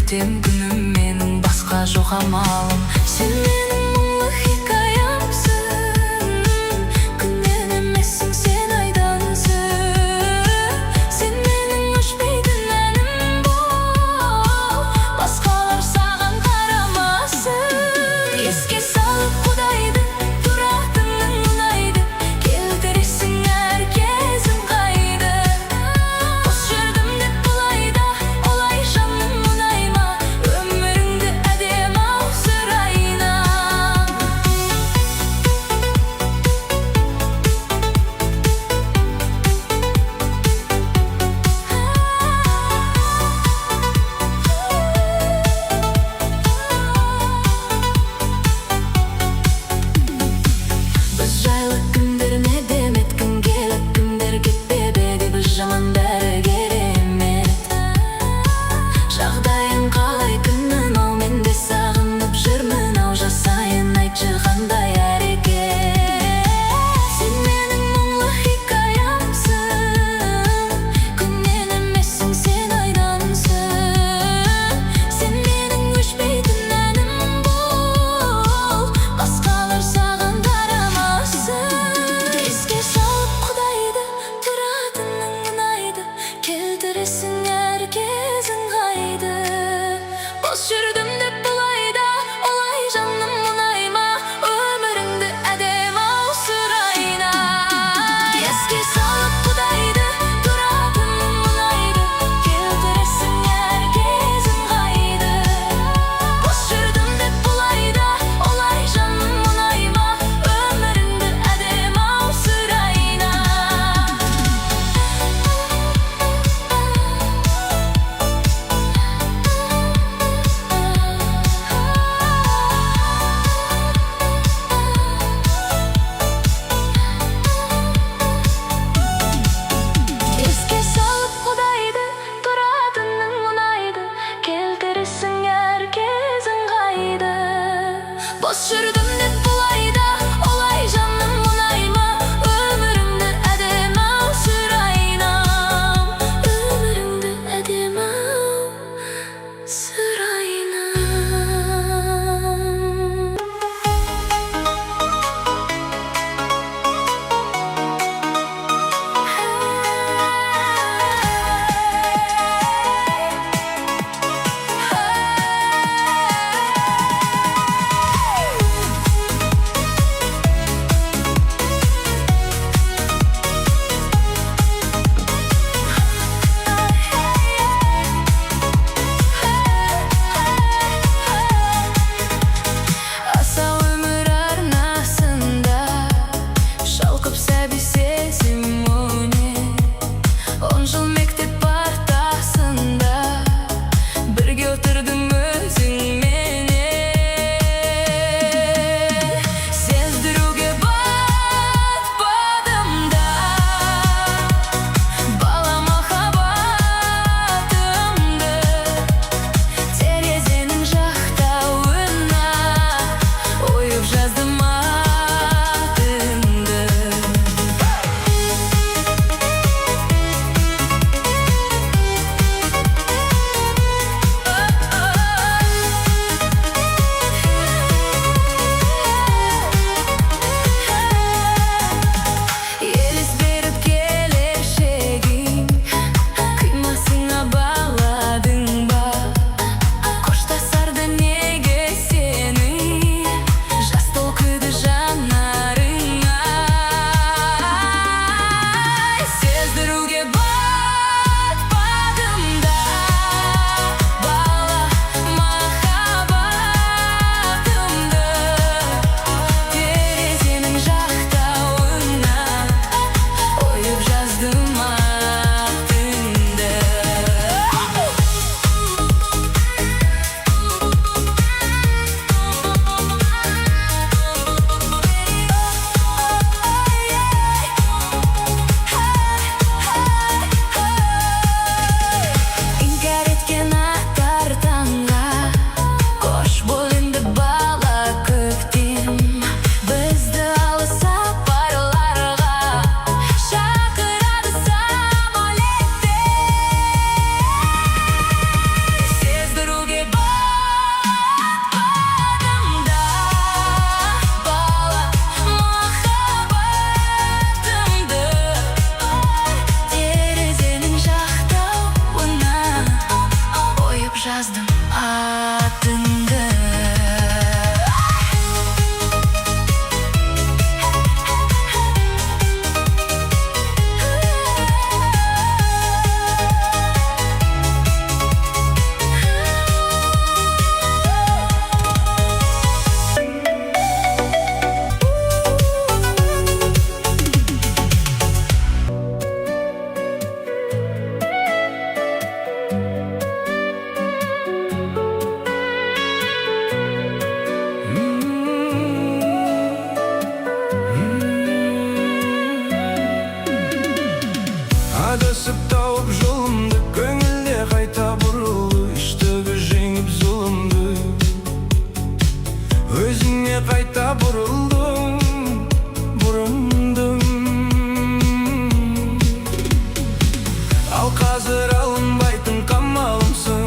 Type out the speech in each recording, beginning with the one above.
өтем күнім менің, басқа жоқ амалым. Сен менің мұңлы хикаямсың, күннен емессің, сен айдансың. Сен менің өшпейтін әнім бол, басқалар саған қарамасын. Еске салып Құдайды, тұратының ұнайды, келтіресің әр кезің қайды. Бос жүрдім деп бұлайда, олай жаным мұнайма, өміріңді әдем-ау сұрайна. Біз жайлы күндер не демет, күн келіп күндер кетпеп еді, біз жаман бәрі керемет. Жағдайың қалай күнім ау, мен де сағынып жүрмін ау, жасайын айтшы қандай әрекет. Сен менің мұңлы хикаямсың, күннен емессің, сен айдансың. Сен менің өшпейтін әнім бол, басқалар саған қарамасын. Еске салып Құдайды, тұратының ұнайды, келтіресің әр кезің қайды. Бос жүрдім деп бұлайда, олай жаным мұнайма, өміріңді әдем-ау сұрайна. Еске салып Құдайды, тұратының ұнайды, келтіресің әр кезің қайды. Бос жүрдім деп бұлайда, олай жаным мұнайма, өміріңді әдем-ау сұрайна. Еске салып Құдайды, тұратының ұнайды, келтіресің әр кезің қайды. Бос жүрдім деп бұлайда, олай жаным мұнайма, өміріңді әдем-ау сұрайна. Өміріңді әдем-ау сұрайна. атыңды. Адасып тауып жолымды, көңілде қайта бұрылды, іштігі жеңіп зұлымды. Өзіңе қайта бұрылдым, бұрымдым. Ал қазір алынбайтын қамалымсың,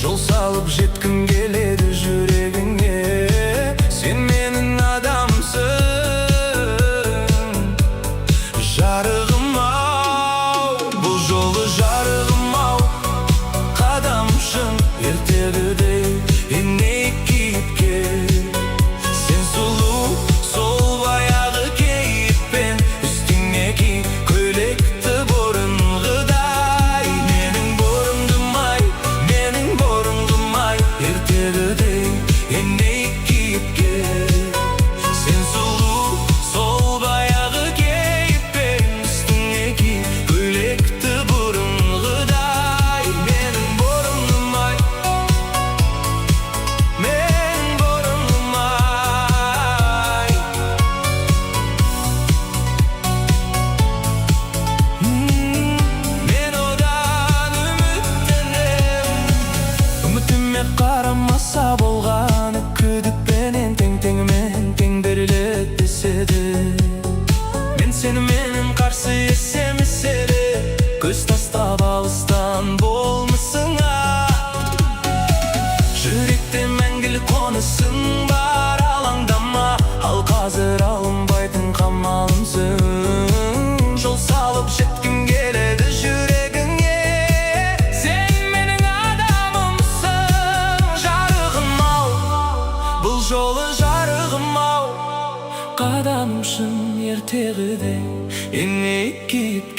жол салып жеткім келеді жүрегіңе. Сен менің адамсың, жарығым. Ертегідей еней кейіпкер, сен сұлу сол баяғы кейіппен, үстіңе ки көйлекті бұрынғыдай. Менің бұрынғым-ай, менің бұрынғым-ай, ертегідей еней кейіпкер, сен сұлу сол баяғы кейіппен, үстіңе ки көйлекті бұрынғыдай. Менің бұрынғым-ай, қарамаса болғаны күдікпенен тең-теңімен тең беріледі деседі. Мен сеніменен қарсы есемеседі, көз тастап алыстан болмысыңа. Жүректе мәңгілік қонысың бар, алаңдама, ал қазір алынбайтын қамалымсың. Жол салып жеткім келеді жүрегіңе. Жолы жарығым-ау, қадамымшын ертегідей еней кейіп.